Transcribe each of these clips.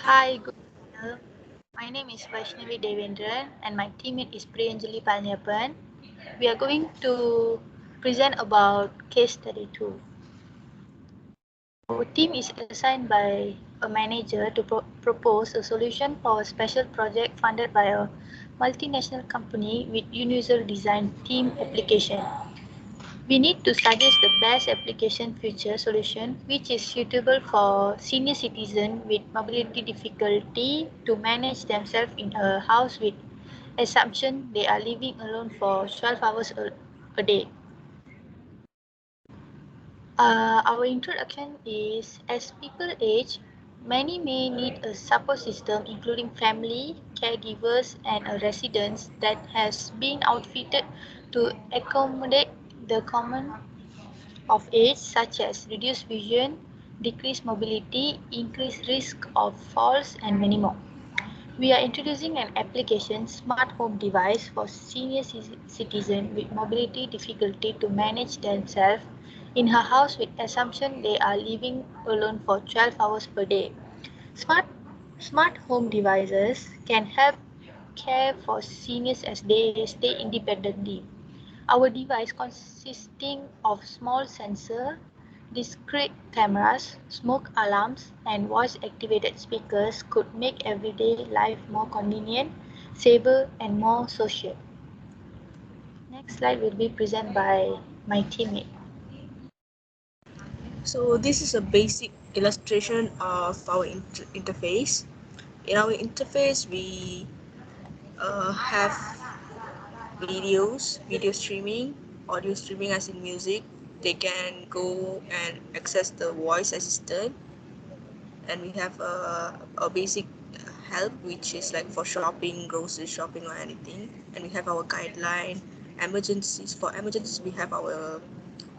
Hi, good afternoon. My name is Vaishnavi Devendran and my teammate is Priyanjali Palniappan. We are going to present about case study 2. Our team is assigned by a manager to propose a solution for a special project funded by a multinational company with unusual design theme application. We need to suggest the best application feature solution which is suitable for senior citizens with mobility difficulty to manage themselves in a house with assumption they are living alone for 12 hours a day. Our introduction is as people age, many may need a support system including family, caregivers, and a residence that has been outfitted to accommodate the common of age such as reduced vision, decreased mobility, increased risk of falls, and many more. We are introducing an application smart home device for senior citizens with mobility difficulty to manage themselves in her house with assumption they are living alone for 12 hours per day. Smart Smart home devices can help care for seniors as they stay independently. Our device consisting of small sensor, discrete cameras, smoke alarms, and voice-activated speakers could make everyday life more convenient, safer, and more social. Next slide will be presented by my teammate. So this is a basic illustration of our interface. In our interface, we have video streaming, audio streaming as in music. They can go and access the voice assistant, and we have a basic help which is like for shopping, grocery shopping or anything. And we have our guideline, emergencies. For emergencies, we have our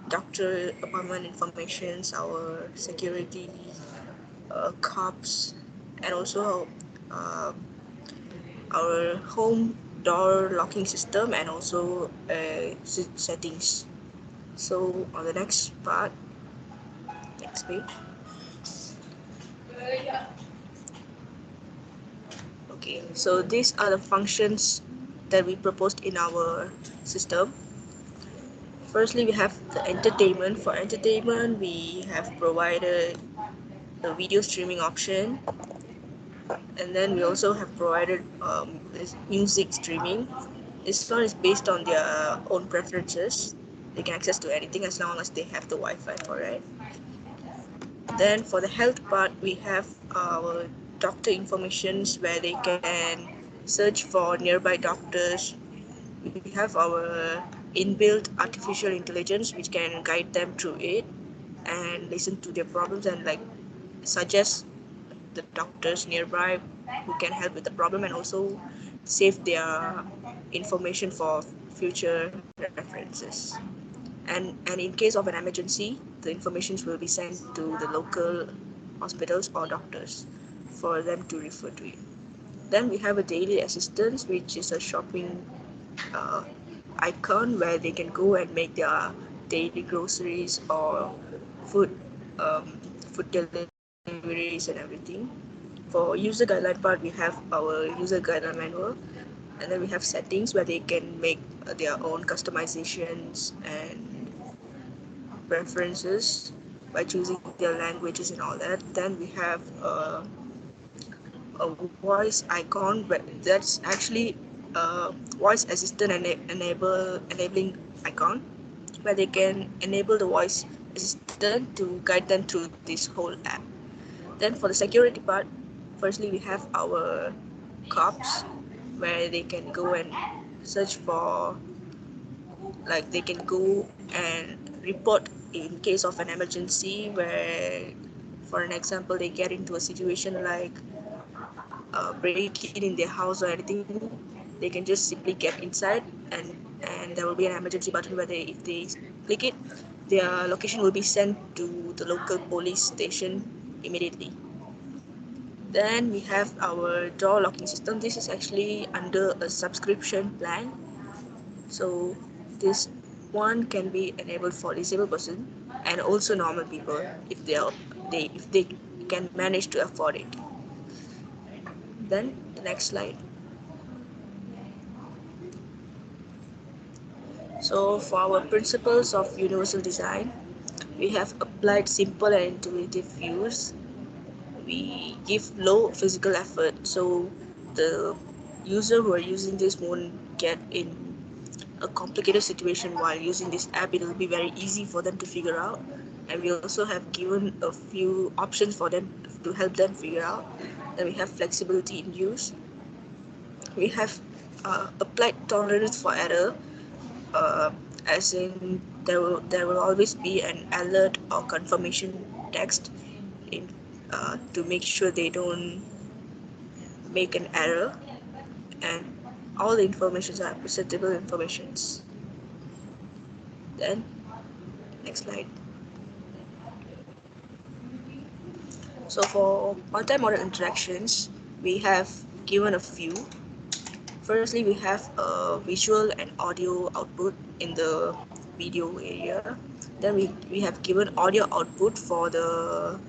doctor appointment informations, our security, cops, and also uh, our home door locking system and also settings. So on the next part, next page. Okay, so these are the functions that we proposed in our system. Firstly, we have the entertainment. For entertainment, we have provided the video streaming option, and then we also have provided this music streaming. This one is based on their own preferences. They can access to anything as long as they have the Wi-Fi for it. Then for the health part, we have our doctor informations where they can search for nearby doctors. We have our inbuilt artificial intelligence which can guide them through it and listen to their problems and like suggest the doctors nearby who can help with the problem and also save their information for future references. And in case of an emergency, the information will be sent to the local hospitals or doctors for them to refer to it. Then we have a daily assistance, which is a shopping uh, icon where they can go and make their daily groceries or food food deliveries and everything. For user guideline part, we have our user guideline manual, and then we have settings where they can make their own customizations and preferences by choosing their languages and all that. Then we have a voice icon, but that's actually a voice assistant enabling icon where they can enable the voice assistant to guide them through this whole app. Then for the security part, firstly we have our cops where they can go and search for, like they can go and report in case of an emergency where, for an example, they get into a situation like break in their house or anything. They can just simply get inside, and there will be an emergency button where they, if they click it, their location will be sent to the local police station immediately. Then we have our door locking system. This is actually under a subscription plan. So this one can be enabled for disabled person and also normal people if they can manage to afford it. Then the next slide. So for our principles of universal design, we have applied simple and intuitive views. We give low physical effort, so the user who are using this won't get in a complicated situation while using this app. It will be very easy for them to figure out, and we also have given a few options for them to help them figure out. Then we have flexibility in use. We have applied tolerance for error, uh, as in there will always be an alert or confirmation text in, to make sure they don't make an error, and all the informations are presentable informations. Then next slide. So for multimodal interactions, we have given a few. Firstly, we have a visual and audio output in the video area. Then we have given audio output for the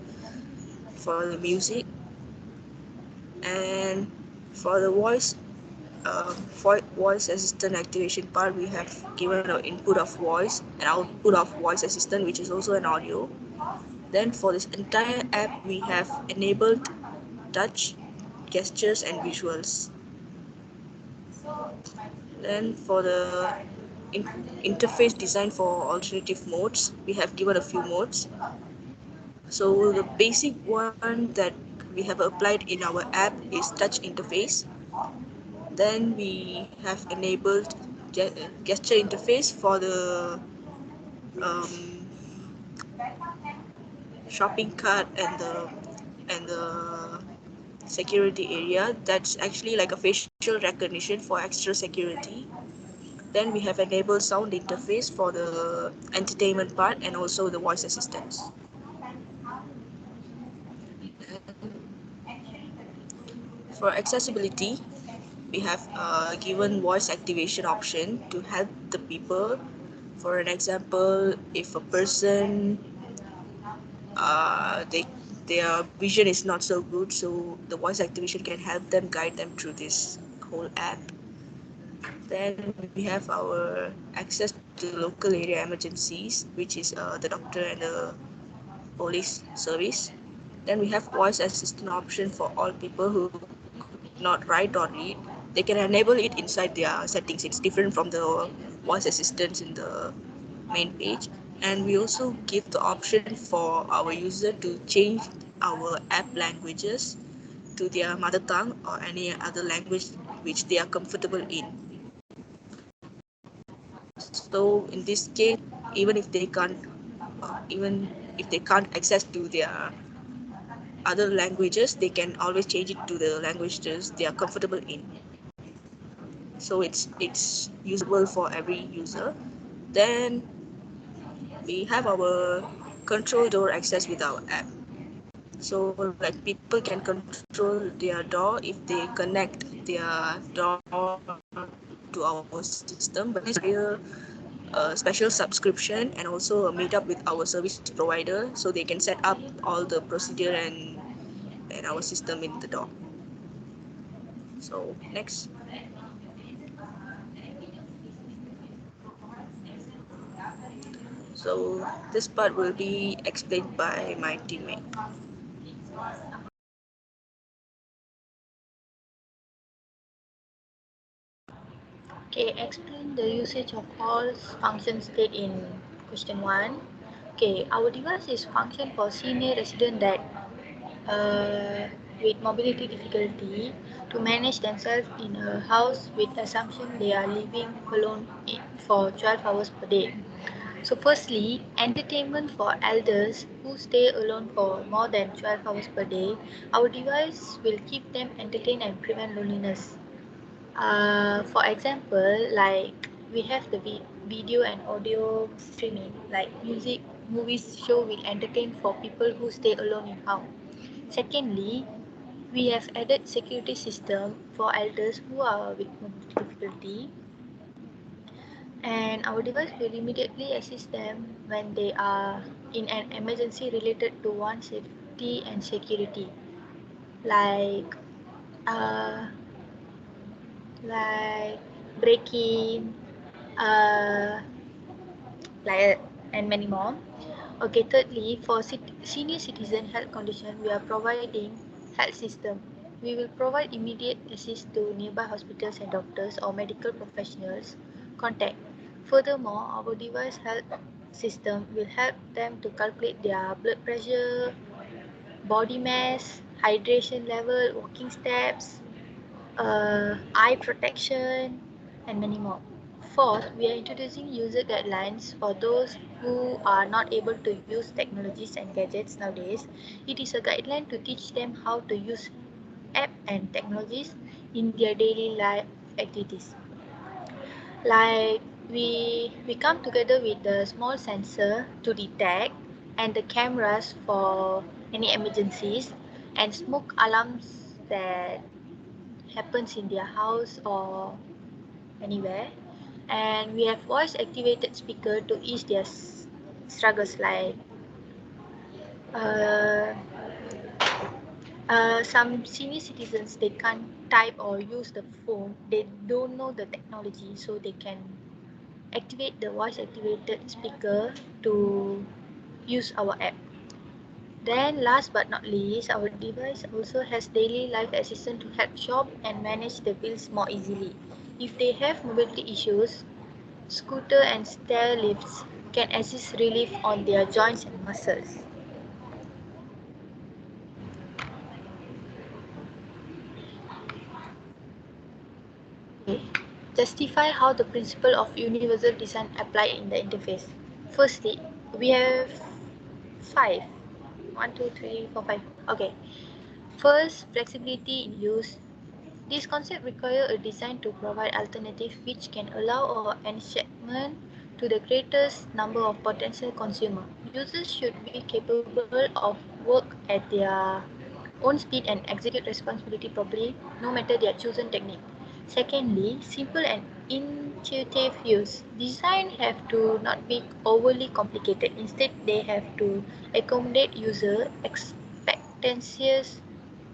music, and for the voice assistant activation part, we have given an input of voice and output of voice assistant, which is also an audio. Then for this entire app, we have enabled touch, gestures, and visuals. Then for the interface design for alternative modes, we have given a few modes. So the basic one that we have applied in our app is touch interface. Then we have enabled gesture interface for the um, shopping cart and the security area. That's actually like a facial recognition for extra security. Then we have enabled sound interface for the entertainment part and also the voice assistants. For accessibility, we have given voice activation option to help the people. For an example, if a person their vision is not so good, so the voice activation can help them, guide them through this whole app. Then we have our access to local area emergencies, which is the doctor and the police service. Then we have voice assistant option for all people who could not write or read. They can enable it inside their settings. It's different from the voice assistants in the main page. And we also give the option for our user to change our app languages to their mother tongue or any other language which they are comfortable in. So in this case, even if they can't even if they can't access to their other languages, they can always change it to the languages they are comfortable in. So it's usable for every user. Then we have our control door access with our app. So like people can control their door if they connect their door to our system, but this require a special subscription and also a meetup with our service provider so they can set up all the procedure and our system in the door. So next. So this part will be explained by my teammate. Okay, explain the usage of all functions state in question 1. Okay, our device is function for senior resident that with mobility difficulty to manage themselves in a house with assumption they are living alone for 12 hours per day. So firstly, entertainment for elders who stay alone for more than 12 hours per day. Our device will keep them entertained and prevent loneliness. For example, like we have the video and audio streaming, like music, movies show will entertain for people who stay alone in house. Secondly, we have added security system for elders who are with mobility difficulty, and our device will immediately assist them when they are in an emergency related to one safety and security, like uh, like breaking, uh, like and many more. Okay, thirdly, for senior citizen health condition, we are providing health system. We will provide immediate assist to nearby hospitals and doctors or medical professionals contact. Furthermore, our device health system will help them to calculate their blood pressure, body mass, hydration level, walking steps, eye protection, and many more. Fourth, we are introducing user guidelines for those who are not able to use technologies and gadgets nowadays. It is a guideline to teach them how to use app and technologies in their daily life activities. Like we come together with the small sensor to detect and the cameras for any emergencies and smoke alarms that happens in their house or anywhere, and we have voice activated speaker to ease their struggles like uh, some senior citizens they can't type or use the phone, they don't know the technology, so they can activate the voice activated speaker to use our app. Then last but not least, our device also has daily life assistant to help shop and manage the bills more easily. If they have mobility issues, scooter and stair lifts can assist relief on their joints and muscles. Okay. Justify how the principle of universal design apply in the interface. Firstly, we have five. 1, 2, 3, 4, 5. Okay. First, flexibility in use. This concept requires a design to provide alternative which can allow an enchantment to the greatest number of potential consumers. Users should be capable of work at their own speed and execute responsibility properly, no matter their chosen technique. Secondly, simple and intuitive use. Design have to not be overly complicated. Instead, they have to accommodate user expectancies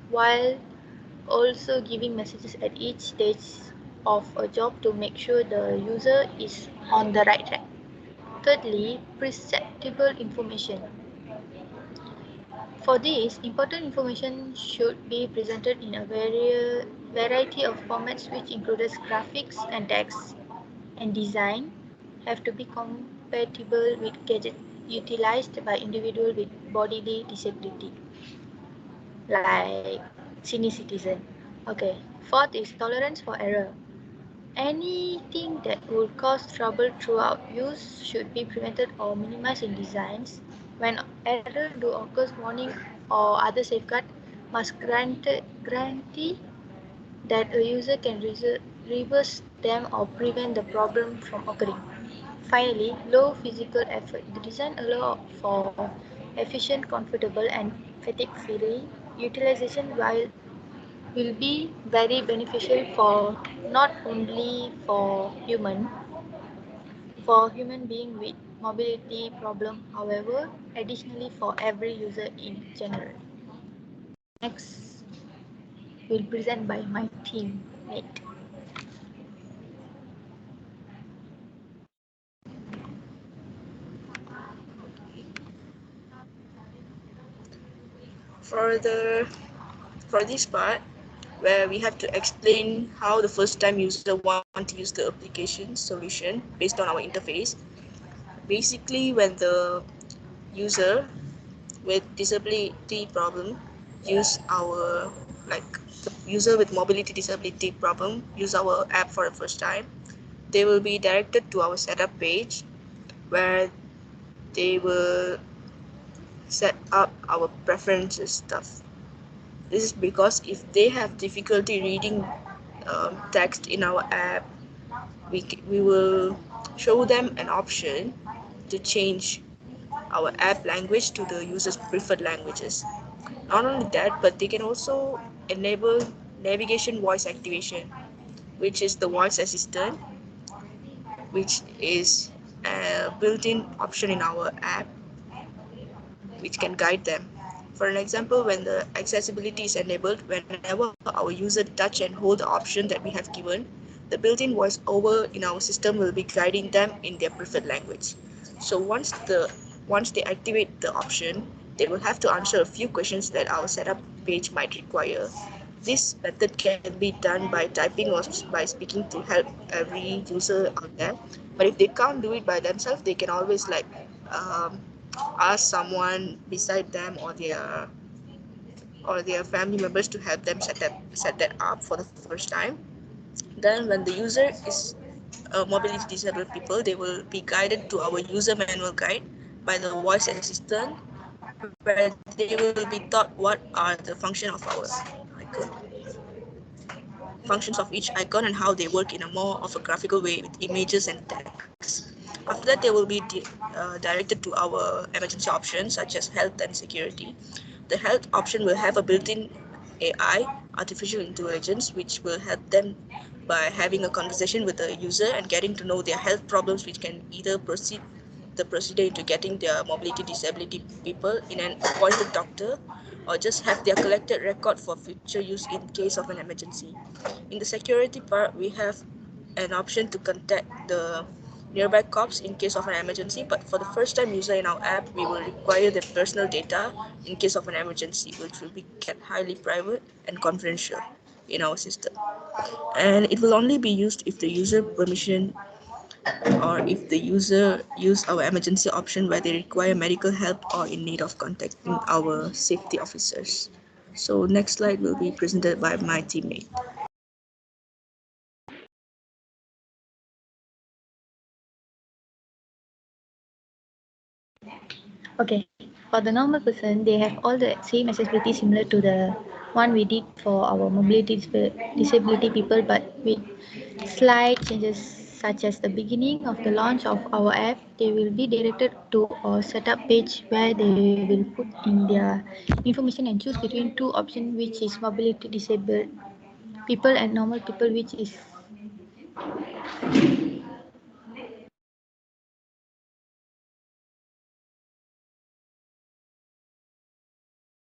while also giving messages at each stage of a job to make sure the user is on the right track. Thirdly, perceptible information. For this, important information should be presented in a variety of formats which includes graphics and text, and design have to be compatible with gadgets utilized by individuals with bodily disability, like senior citizen. Okay. Fourth is tolerance for error. Anything that would cause trouble throughout use should be prevented or minimized in designs. When error do occurs, warning or other safeguard must guarantee that a user can reverse them or prevent the problem from occurring. Finally, low physical effort. The design allows for efficient, comfortable, and fatigue-free utilization while will be very beneficial for not only for human being with mobility problem, however additionally for every user in general. Next will present by my teammate. For the for this part, where we have to explain how the first time user want to use the application solution based on our interface. Basically, when the user with disability problem use our like the user with mobility disability problem use our app for the first time, they will be directed to our setup page where they will set up our preferences stuff. This is because if they have difficulty reading text in our app, we will show them an option to change our app language to the user's preferred languages. Not only that, but they can also enable navigation voice activation, which is the voice assistant, which is a built-in option in our app, which can guide them. For an example, when the accessibility is enabled, whenever our user touch and hold the option that we have given, the built-in voice over in our system will be guiding them in their preferred language. So once they activate the option, they will have to answer a few questions that our setup page might require. This method can be done by typing or by speaking to help every user out there. But if they can't do it by themselves, they can always um, ask someone beside them or their family members to help them set that up for the first time. Then when the user is mobility disabled people, they will be guided to our user manual guide by the voice assistant, where they will be taught what are the function of our icon functions of each icon and how they work in a more of a graphical way with images and text. After that, they will be directed to our emergency options such as health and security. The health option will have a built-in AI, artificial intelligence, which will help them by having a conversation with the user and getting to know their health problems, which can either proceed the procedure into getting their mobility disability people in an appointed doctor or just have their collected record for future use in case of an emergency. In the security part, we have an option to contact the nearby cops in case of an emergency, but for the first time user in our app, we will require their personal data in case of an emergency, which will be kept highly private and confidential in our system. And it will only be used if the user permission or if the user use our emergency option where they require medical help or in need of contacting our safety officers. So next slide will be presented by my teammate. Okay, for the normal person, they have all the same accessibility similar to the one we did for our mobility disability people, but with slight changes such as the beginning of the launch of our app, they will be directed to a setup page where they will put in their information and choose between two options, which is mobility disabled people and normal people, which is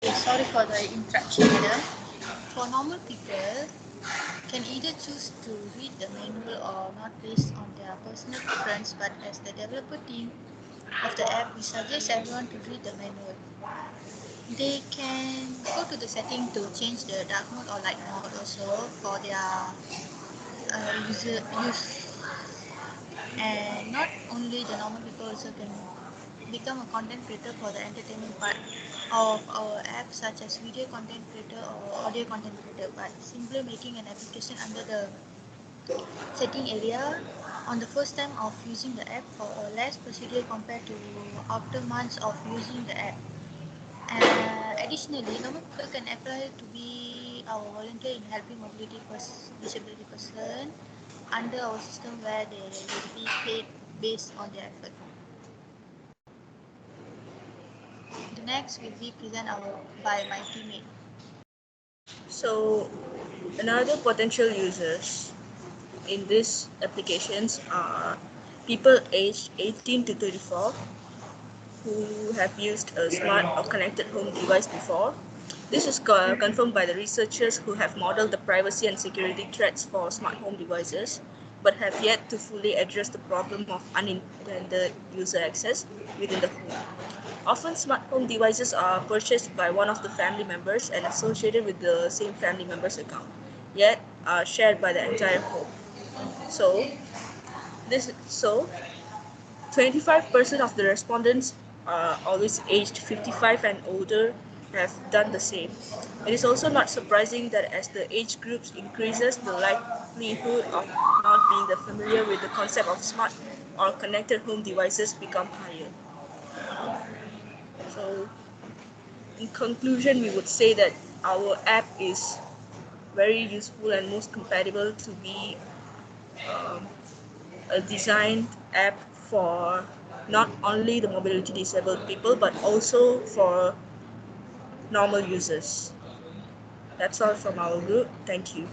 sorry for the interruption, madam. For normal people, can either choose to read the manual or not based on their personal preference, but as the developer team of the app, we suggest everyone to read the manual. They can go to the setting to change the dark mode or light mode also for their user use, and not only the normal people also can become a content creator for the entertainment part of our app, such as video content creator or audio content creator, but simply making an application under the setting area on the first time of using the app for a less procedure compared to after months of using the app. Additionally, normal people can apply to be our volunteer in helping disability person under our system where they will be paid based on their effort. The next will be present by my teammate. So another potential users in these applications are people aged 18 to 34 who have used a smart or connected home device before. This is confirmed by the researchers who have modeled the privacy and security threats for smart home devices, but have yet to fully address the problem of unintended user access within the home. Often, smart home devices are purchased by one of the family members and associated with the same family member's account, yet are shared by the entire home. So, so 25% of the respondents are always aged 55 and older have done the same. It is also not surprising that as the age groups increases, the likelihood of not being familiar with the concept of smart or connected home devices become higher. So, in conclusion, we would say that our app is very useful and most compatible to be um, a designed app for not only the mobility disabled people but also for normal users. That's all from our group. Thank you.